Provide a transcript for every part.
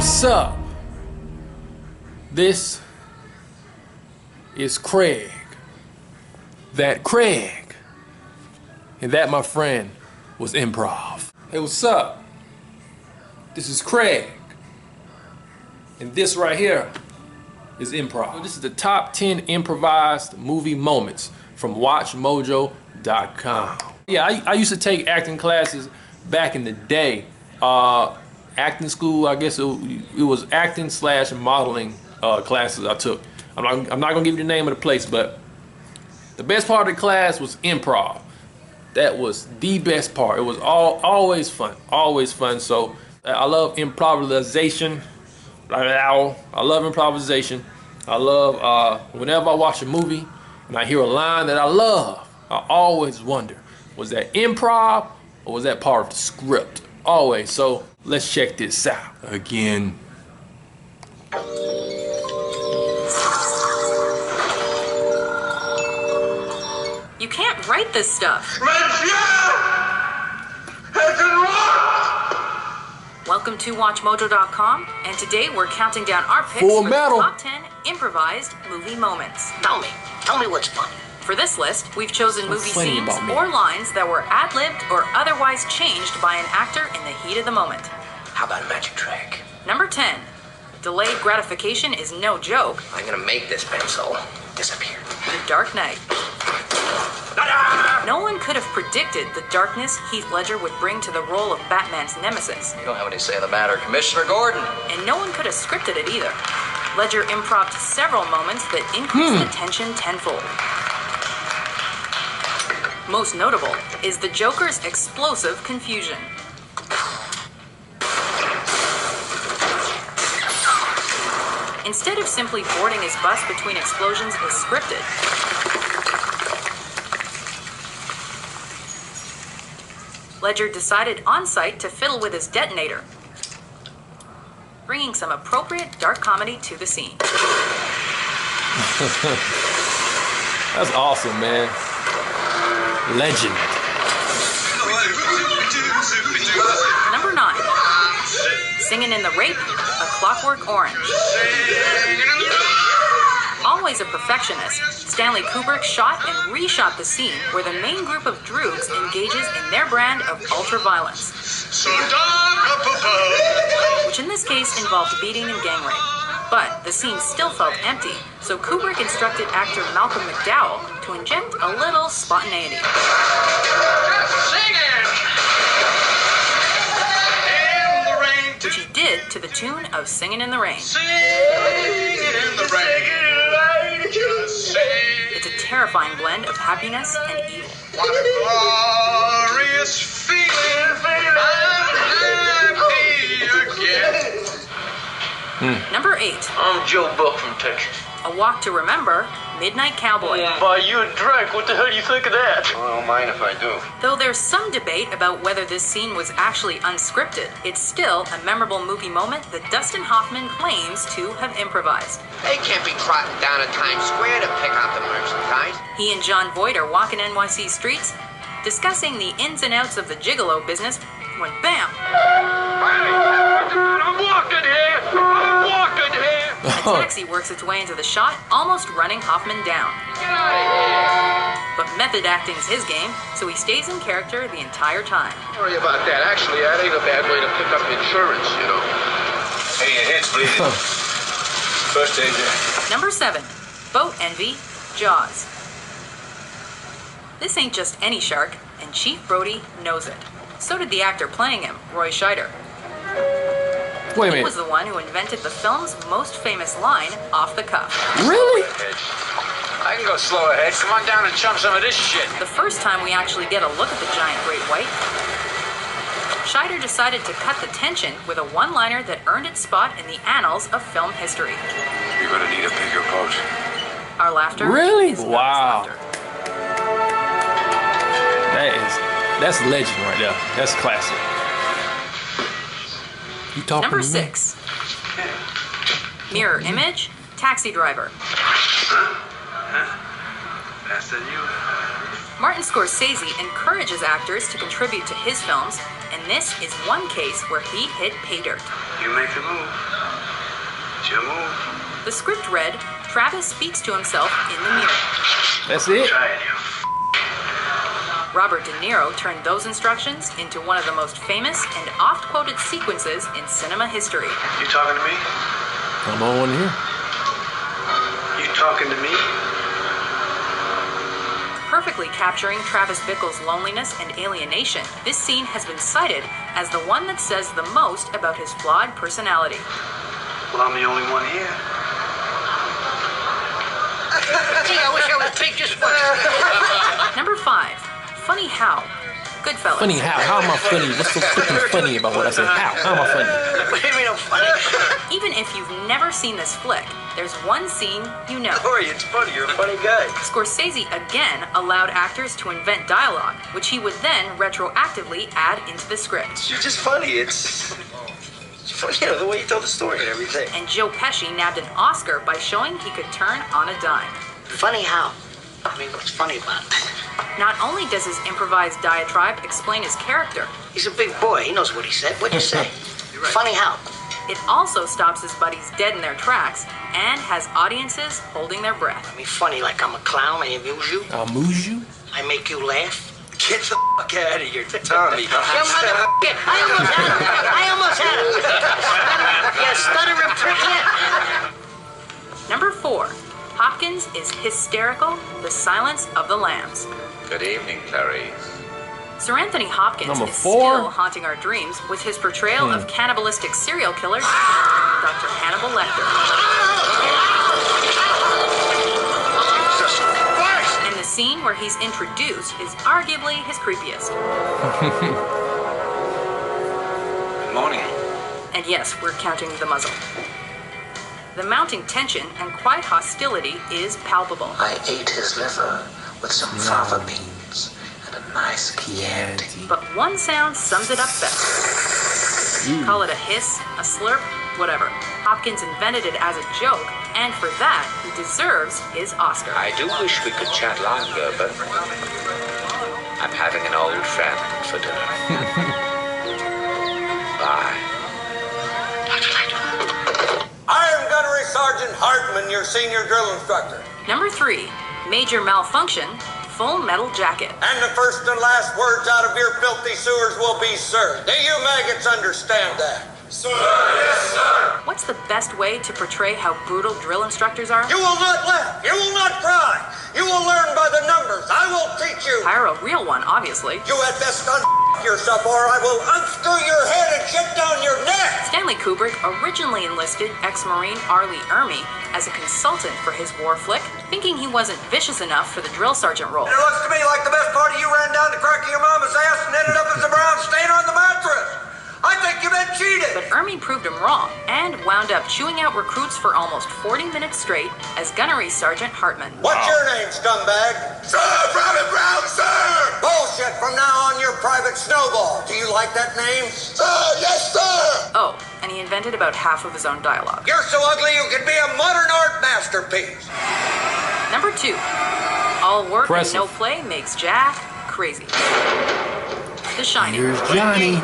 What's up? This is Craig. That Craig. And that, my friend, was improv. Hey, what's up? This is Craig. And this right here is improv. This is the top 10 improvised movie moments from WatchMojo.com. Yeah, I used to take acting classes back in the day. Acting school, I guess it was acting / modeling classes I took. I'm not gonna give you the name of the place, but the best part of the class was improv. That was the best part. It was always fun, always fun. So I love improvisation. I love improvisation. I love whenever I watch a movie and I hear a line that I love, I always wonder, was that improv or was that part of the script? Always. So let's check this out again. You can't write this stuff. Welcome to WatchMojo.com, and today we're counting down our picks for the top 10 improvised movie moments. Tell me what's funny. For this list, we've chosen movie scenes or lines that were ad-libbed or otherwise changed by an actor in the heat of the moment. How about a magic trick? Number 10. Delayed gratification is no joke. I'm gonna make this pencil disappear. The Dark Knight. No one could have predicted the darkness Heath Ledger would bring to the role of Batman's nemesis. You don't have any say in the matter, Commissioner Gordon. And no one could have scripted it either. Ledger improv'd several moments that increased the tension tenfold. Most notable is the Joker's explosive confusion. Instead of simply boarding his bus between explosions as scripted, Ledger decided on-site to fiddle with his detonator, bringing some appropriate dark comedy to the scene. That's awesome, man. Legend. Number 9. Singing in the Rape, A Clockwork Orange. Always a perfectionist, Stanley Kubrick shot and reshot the scene where the main group of droogs engages in their brand of ultra-violence, which in this case involved beating and gang rape. But the scene still felt empty, so Kubrick instructed actor Malcolm McDowell to inject a little spontaneity. Which he did to the tune of Singin' in the Rain. It's a terrifying blend of happiness and evil. What a glorious feeling, I'm happy again. Number 8. I'm Joe Buck from Texas. A Walk to Remember, Midnight Cowboy. Buy you a drink. What the hell do you think of that? I don't mind if I do. Though there's some debate about whether this scene was actually unscripted, it's still a memorable movie moment that Dustin Hoffman claims to have improvised. They can't be trotting down at Times Square to pick out the merchandise. He and John Voight are walking NYC streets, discussing the ins and outs of the gigolo business, when bam! I'm walking here! I'm walking here! A taxi works its way into the shot, almost running Hoffman down. Get out of here! But method acting's his game, so he stays in character the entire time. Sorry about that. Actually, that ain't a bad way to pick up insurance, you know. Hey, your head's bleeding. First aid. Number 7. Boat Envy, Jaws. This ain't just any shark, and Chief Brody knows it. So did the actor playing him, Roy Scheider. Wait a He minute. was the one who invented the film's most famous line off the cuff. Really? I can go slow ahead. Come on down and chump some of this shit. The first time we actually get a look at the giant great white, Scheider decided to cut the tension with a one-liner that earned its spot in the annals of film history. You're gonna need a bigger boat. Our laughter Really? is Wow. laughter. That's legend right there. That's classic. You talking Number to me? 6. Mirror Image, Taxi Driver. Faster than you. Martin Scorsese encourages actors to contribute to his films and this is one case where he hit pay dirt. You make the move. It's your move. The script read, Travis speaks to himself in the mirror. That's it? Try it, you. Robert De Niro turned those instructions into one of the most famous and oft-quoted sequences in cinema history. You talking to me? I'm on here. You talking to me? Perfectly capturing Travis Bickle's loneliness and alienation, this scene has been cited as the one that says the most about his flawed personality. Well, I'm the only one here. Gee, I wish I was big just once. Number 5, Funny How, Goodfellas. Funny how? How am I funny? What's so freaking funny about what I said? How? How am I funny? What do you mean I'm funny? Even if you've never seen this flick, there's one scene you know. Corey, it's funny. You're a funny guy. Scorsese again allowed actors to invent dialogue, which he would then retroactively add into the script. You're just funny. It's funny, you know, the way you tell the story and everything. And Joe Pesci nabbed an Oscar by showing he could turn on a dime. Funny how? I mean, what's funny about it? Not only does his improvised diatribe explain his character, He's a big boy. He knows what he said. What'd you say? Funny how? it also stops his buddies dead in their tracks and has audiences holding their breath. I mean, funny like I'm a clown. I amuse you. I'll move you? I make you laugh. Get the fuck out of here, Tommy. You motherfucker! I almost had him. You stuttering prick yet? Number 4, Hopkins is hysterical, The Silence of the Lambs. Good evening, Clarice. Sir Anthony Hopkins Number is 4? still haunting our dreams with his portrayal of cannibalistic serial killer, Dr. Hannibal Lecter. And the scene where he's introduced is arguably his creepiest. Good morning. And yes, we're counting the muzzle. The mounting tension and quiet hostility is palpable. I ate his liver with some fava beans and a nice Chianti. But one sound sums it up best. Call it a hiss, a slurp, whatever. Hopkins invented it as a joke, and for that, he deserves his Oscar. I do wish we could chat longer, but I'm having an old friend for dinner. Bye. I am Gunnery Sergeant Hartman, your senior drill instructor. Number 3, Major Malfunction, Full Metal Jacket. And the first and last words out of your filthy sewers will be, sir. Do you maggots understand that? Sir, yes, sir. What's the best way to portray how brutal drill instructors are? You will not laugh. You will not cry. You will learn by the numbers. I will teach you. Hire a real one, obviously. You had best yourself, or I will unscrew your head and shit down your neck. Stanley Kubrick originally enlisted ex-Marine R. Lee Ermey as a consultant for his war flick, thinking he wasn't vicious enough for the drill sergeant role. It looks to me like the best part of you ran down the crack of your mama's ass and ended up as a brown stain on the mattress. I think you've been cheated. But Ermey proved him wrong and wound up chewing out recruits for almost 40 minutes straight as Gunnery Sergeant Hartman. What's your name, scumbag? Sir, Private Brown, sir! Bullshit, from now on you're Private Snowball. Do you like that name? Sir, yes, sir! Oh, and he invented about half of his own dialogue. You're so ugly you could be a modern art masterpiece. Number 2, all work Impressive. and no play makes Jack crazy. The Shining. Here's Johnny.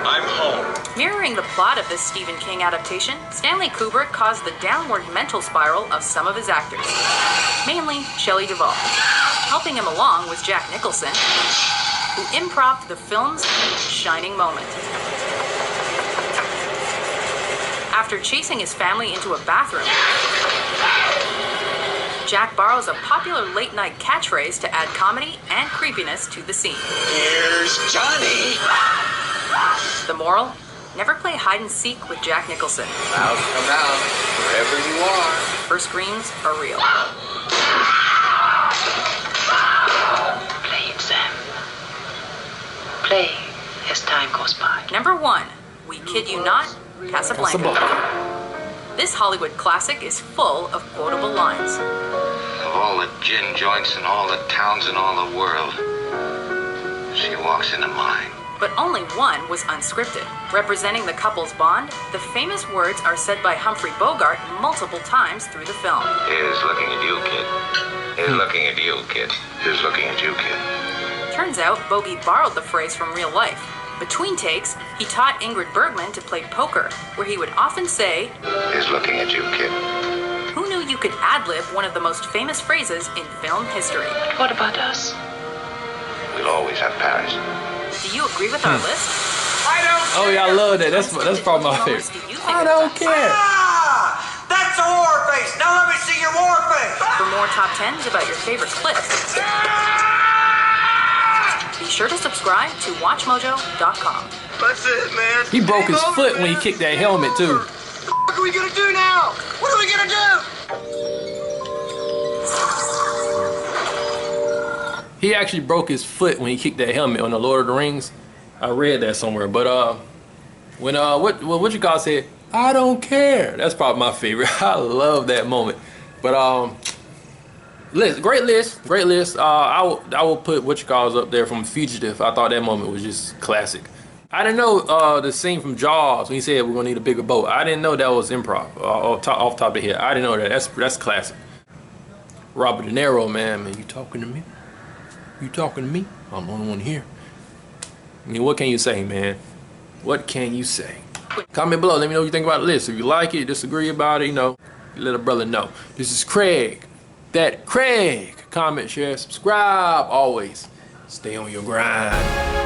I'm home. Mirroring the plot of this Stephen King adaptation, Stanley Kubrick caused the downward mental spiral of some of his actors, mainly Shelley Duvall. Helping him along was Jack Nicholson, who improv'd the film's shining moment. After chasing his family into a bathroom, Jack borrows a popular late-night catchphrase to add comedy and creepiness to the scene. Here's Johnny. The moral? Never play hide-and-seek with Jack Nicholson. I'll come out wherever you are. First screams are real. Play, Sam. Play as time goes by. Number 1, we kid you not, Casablanca. This Hollywood classic is full of quotable lines. Of all the gin joints in all the towns in all the world, she walks into mine. But only one was unscripted. Representing the couple's bond, the famous words are said by Humphrey Bogart multiple times through the film. Here's looking at you, kid. Here's looking at you, kid. Here's looking at you, kid. Turns out Bogey borrowed the phrase from real life. Between takes, he taught Ingrid Bergman to play poker, where he would often say, He's looking at you, kid. "Who knew you could ad-lib one of the most famous phrases in film history?" What about us? We'll always have Paris. Do you agree with our list? I don't Oh yeah, I love that. That's probably my Moments favorite. do you think I of don't best? care. Ah! That's a war face. Now let me see your war face. For more top 10s about your favorite clips, be sure to subscribe to WatchMojo.com. That's it, man. He broke Game his over, foot when he man. kicked that helmet too. What are we gonna do now? What are we gonna do? He actually broke his foot when he kicked that helmet on the Lord of the Rings. I read that somewhere. But when what you call said, I don't care. That's probably my favorite. I love that moment. But great list. I will put what you calls up there from Fugitive. I thought that moment was just classic. I didn't know the scene from Jaws when he said we're gonna need a bigger boat. I didn't know that was improv off top of the head. I didn't know that. That's classic. Robert De Niro, man, you talking to me? You talking to me? I'm the only one here. I mean, what can you say, man? What can you say? Comment below. Let me know what you think about the list. If you like it, disagree about it, you know, let a brother know. This is Craig. That Craig. Comment, share, subscribe. Always stay on your grind.